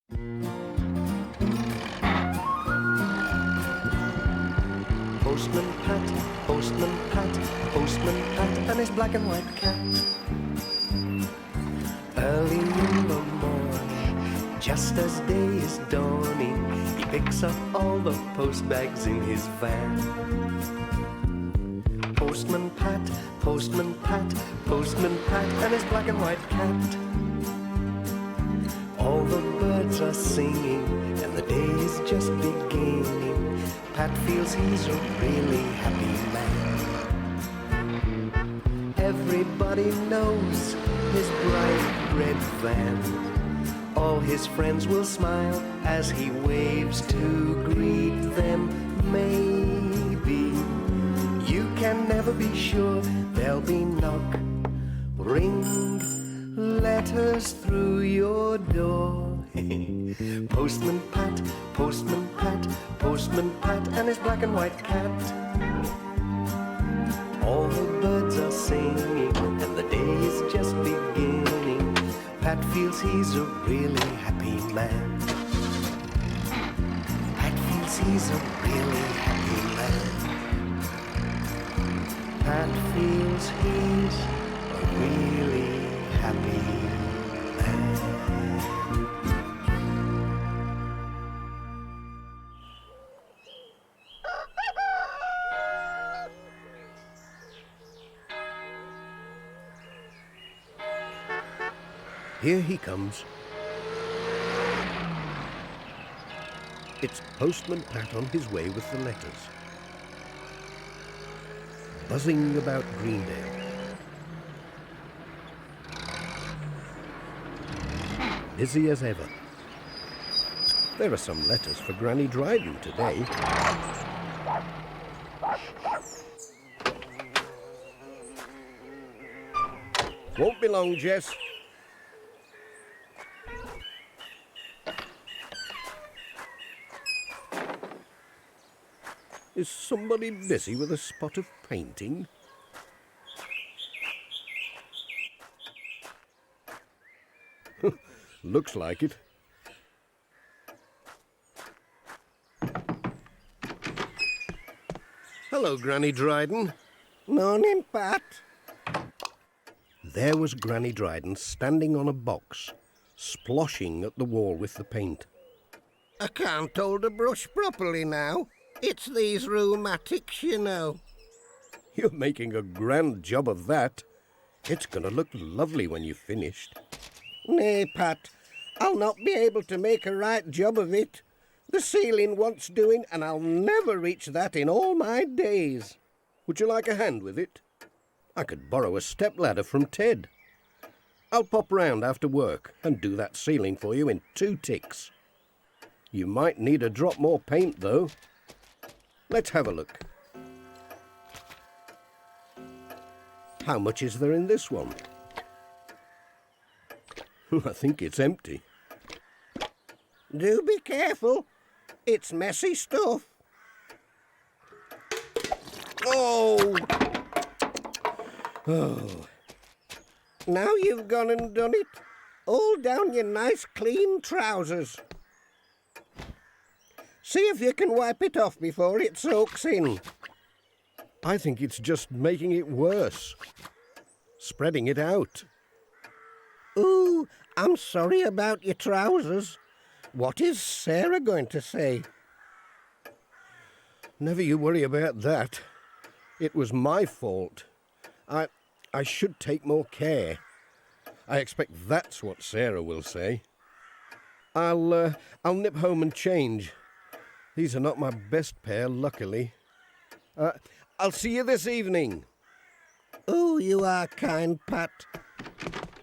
Postman Pat, Postman Pat, Postman Pat, and his black and white cat. Early in the morning, just as day is dawning, he picks up all the post bags in his van. Postman Pat, Postman Pat, Postman Pat, and his black and white cat. All the birds are singing, and the day is just beginning. Pat feels he's a really happy man. Everybody knows his bright red van. All his friends will smile as he waves to greet them. Maybe you can never be sure. There'll be knock, ring, letters through your door. Postman Pat, Postman Pat, Postman Pat, and his black and white cat. All the birds are singing, and the day is just beginning. Pat feels he's a really happy man. Pat feels he's a really happy man. Pat feels he's a really happy man. Here he comes. It's Postman Pat on his way with the letters. Buzzing about Greendale. Busy as ever. There are some letters for Granny Dryden today. Won't be long, Jess. Is somebody busy with a spot of painting? Looks like it. Hello, Granny Dryden. Morning, Pat. There was Granny Dryden standing on a box, sploshing at the wall with the paint. I can't hold a brush properly now. It's these rheumatics, you know. You're making a grand job of that. It's going to look lovely when you've finished. Nay, Pat, I'll not be able to make a right job of it. The ceiling wants doing, and I'll never reach that in all my days. Would you like a hand with it? I could borrow a stepladder from Ted. I'll pop round after work and do that ceiling for you in 2 ticks. You might need a drop more paint, though. Let's have a look. How much is there in this one? I think it's empty. Do be careful. It's messy stuff. Oh! Oh. Now you've gone and done it. All down your nice clean trousers. See if you can wipe it off before it soaks in. I think it's just making it worse. Spreading it out. Ooh, I'm sorry about your trousers. What is Sarah going to say? Never you worry about that. It was my fault. I should take more care. I expect that's what Sarah will say. I'll nip home and change. These are not my best pair, luckily. I'll see you this evening. Oh, you are kind, Pat.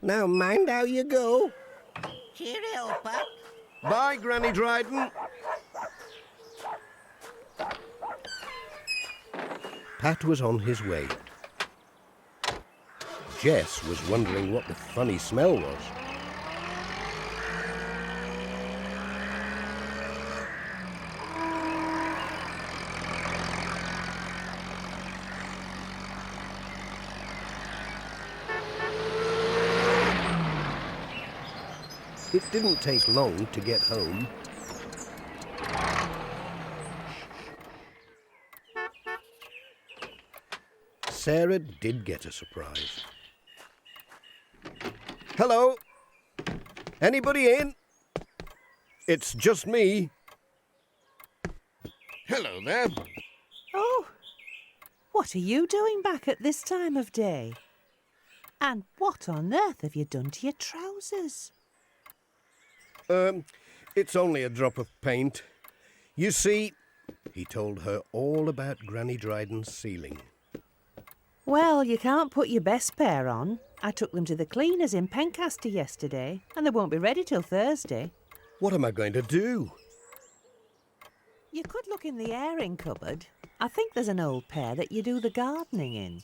Now mind how you go. Cheerio, Pat. Bye, Granny Dryden. Pat was on his way. Jess was wondering what the funny smell was. It didn't take long to get home. Sarah did get a surprise. Hello? Anybody in? It's just me. Hello there. Oh, what are you doing back at this time of day? And what on earth have you done to your trousers? It's only a drop of paint. You see, he told her all about Granny Dryden's ceiling. Well, you can't put your best pair on. I took them to the cleaners in Pencaster yesterday, and they won't be ready till Thursday. What am I going to do? You could look in the airing cupboard. I think there's an old pair that you do the gardening in.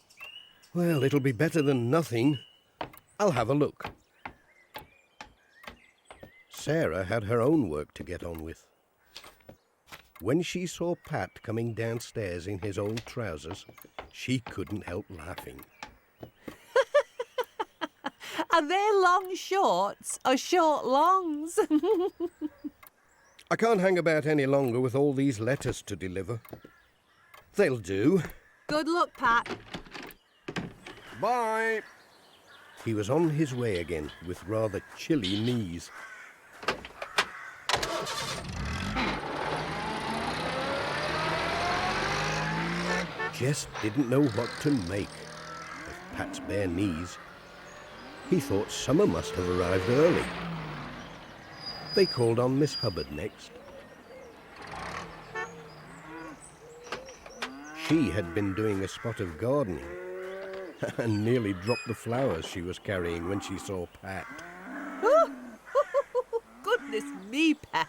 Well, it'll be better than nothing. I'll have a look. Sarah had her own work to get on with. When she saw Pat coming downstairs in his old trousers, she couldn't help laughing. Are they long shorts or short longs? I can't hang about any longer with all these letters to deliver. They'll do. Good luck, Pat. Bye. He was on his way again with rather chilly knees. Jess didn't know what to make of Pat's bare knees. He thought summer must have arrived early. They called on Miss Hubbard next. She had been doing a spot of gardening and nearly dropped the flowers she was carrying when she saw Pat. Goodness me, Pat.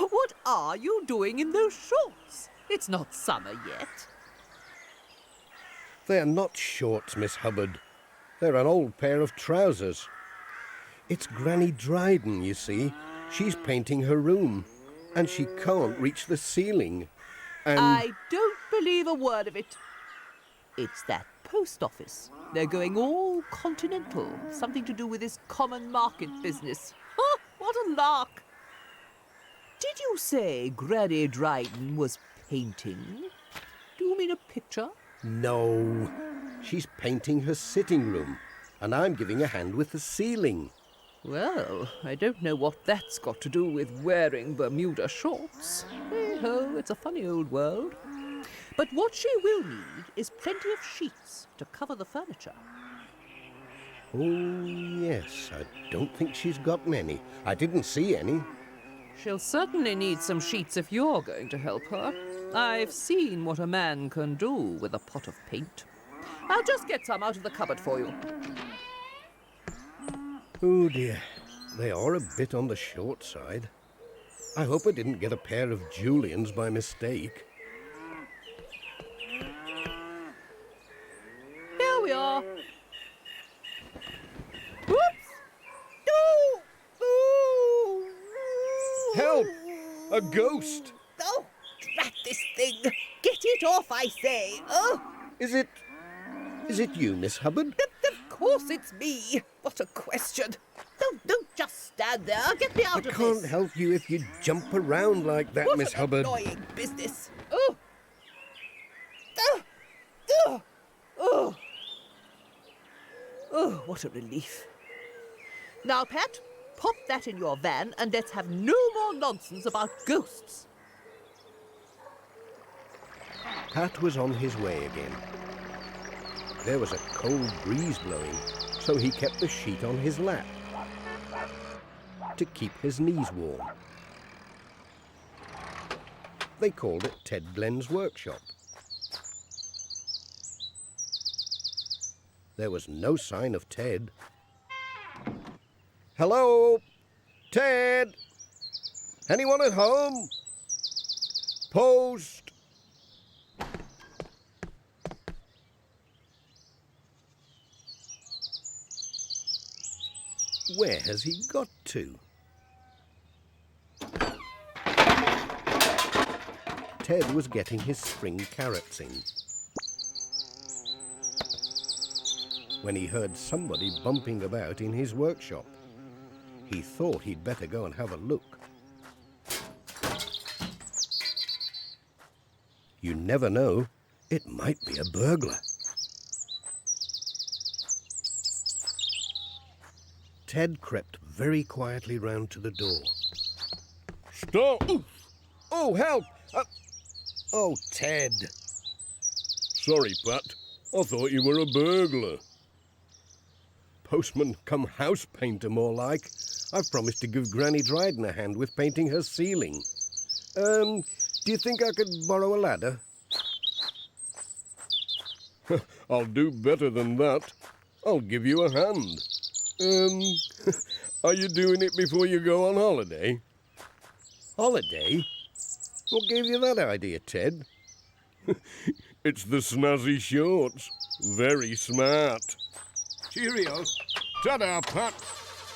What are you doing in those shorts? It's not summer yet. They're not shorts, Miss Hubbard. They're an old pair of trousers. It's Granny Dryden, you see. She's painting her room, and she can't reach the ceiling. And I don't believe a word of it. It's that post office. They're going all continental. Something to do with this common market business. Oh, what a lark. Did you say Granny Dryden was painting? Do you mean a picture? no, she's painting her sitting room, and I'm giving a hand with the ceiling. Well, I don't know what that's got to do with wearing Bermuda shorts. Hey-ho, it's a funny old world. But what she will need is plenty of sheets to cover the furniture. Oh, yes, I don't think she's got many. I didn't see any. She'll certainly need some sheets if you're going to help her. I've seen what a man can do with a pot of paint. I'll just get some out of the cupboard for you. Oh, dear, they are a bit on the short side. I hope I didn't get a pair of Julians by mistake. Here we are. Whoops! No! No! Help! A ghost! Oh, drat this thing! Get it off, I say! Oh! Is it you, Miss Hubbard? Of course it's me! What a question! Don't just stand there. Get me out I of this! can't help you if you jump around like that, What Miss an Hubbard. annoying business! Oh! Oh! Oh! Oh! Oh, what a relief. Now, Pat, pop that in your van and let's have no more nonsense about ghosts. Pat was on his way again. There was a cold breeze blowing, so he kept the sheet on his lap to keep his knees warm. They called it Ted Glenn's workshop. There was no sign of Ted. Hello? Ted? Anyone at home? Post? Where has he got to? Ted was getting his spring carrots in when he heard somebody bumping about in his workshop. He thought he'd better go and have a look. You never know, it might be a burglar. Ted crept very quietly round to the door. Stop! Oh, help! Oh, Ted. Sorry, Pat. I thought you were a burglar. Postman come house painter, more like. I've promised to give Granny Dryden a hand with painting her ceiling. Do you think I could borrow a ladder? I'll do better than that. I'll give you a hand. Are you doing it before you go on holiday? Holiday? What gave you that idea, Ted? It's the snazzy shorts. Very smart. Cheerio. Ta-da, Pat.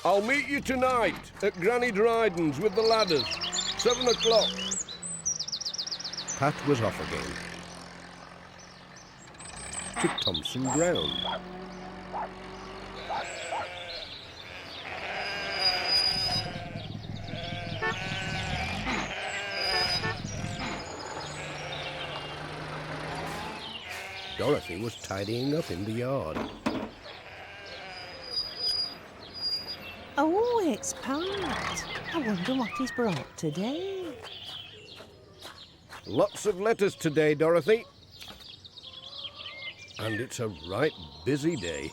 I'll meet you tonight at Granny Dryden's with the ladders. 7 o'clock. Pat was off again. To Thompson Ground. Dorothy was tidying up in the yard. Oh, it's Pat. I wonder what he's brought today. Lots of letters today, Dorothy. And it's a right busy day.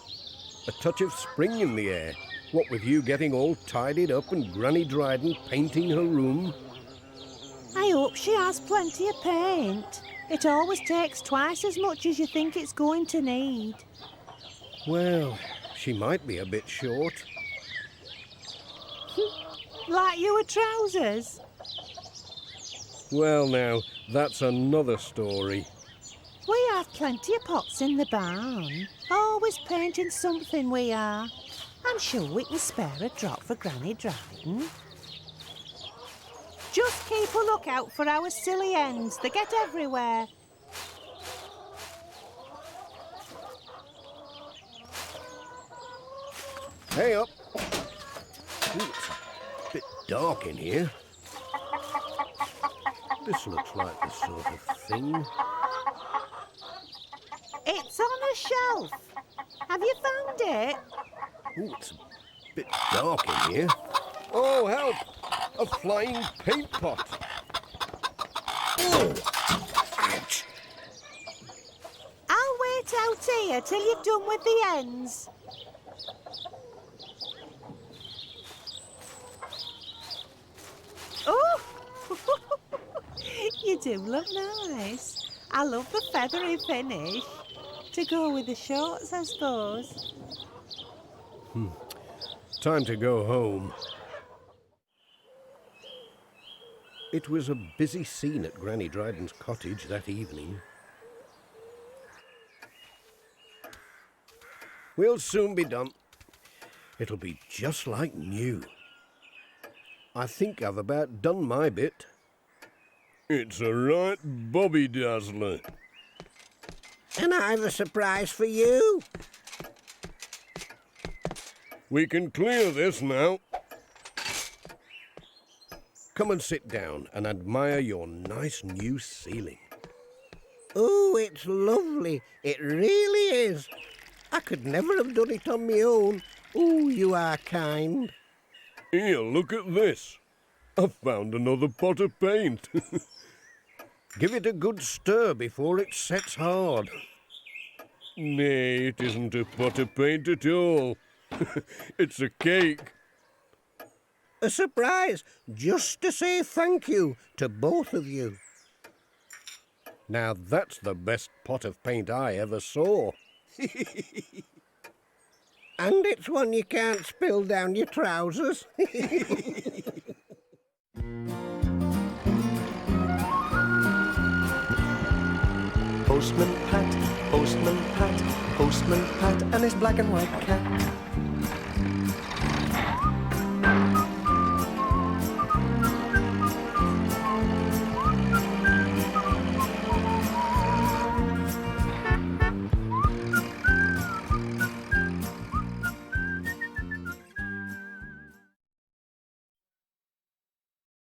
A touch of spring in the air. What with you getting all tidied up and Granny Dryden painting her room. I hope she has plenty of paint. It always takes twice as much as you think it's going to need. Well, she might be a bit short. Like your trousers. Well now, that's another story. We have plenty of pots in the barn. Always painting something we are. I'm sure we can spare a drop for Granny Dryden. Just keep a lookout for our silly hens. They get everywhere. Hey up. Ooh, it's a bit dark in here. This looks like the sort of thing. It's on a shelf. Have you found it? Ooh, it's a bit dark in here. Oh, help! A flying paint pot. Oh, ouch. I'll wait out here till you've done with the ends. Oh! You do look nice. I love the feathery finish. To go with the shorts, I suppose. Time to go home. It was a busy scene at Granny Dryden's cottage that evening. We'll soon be done. It'll be just like new. I think I've about done my bit. It's a right bobby dazzler. And I've a surprise for you. We can clear this now. Come and sit down and admire your nice new ceiling. Oh, it's lovely. It really is. I could never have done it on my own. Oh, you are kind. Here, look at this. I've found another pot of paint. Give it a good stir before it sets hard. Nay, it isn't a pot of paint at all. It's a cake. A surprise, just to say thank you to both of you. Now that's the best pot of paint I ever saw. And it's one you can't spill down your trousers. Postman Pat, Postman Pat, Postman Pat, and his black and white cat.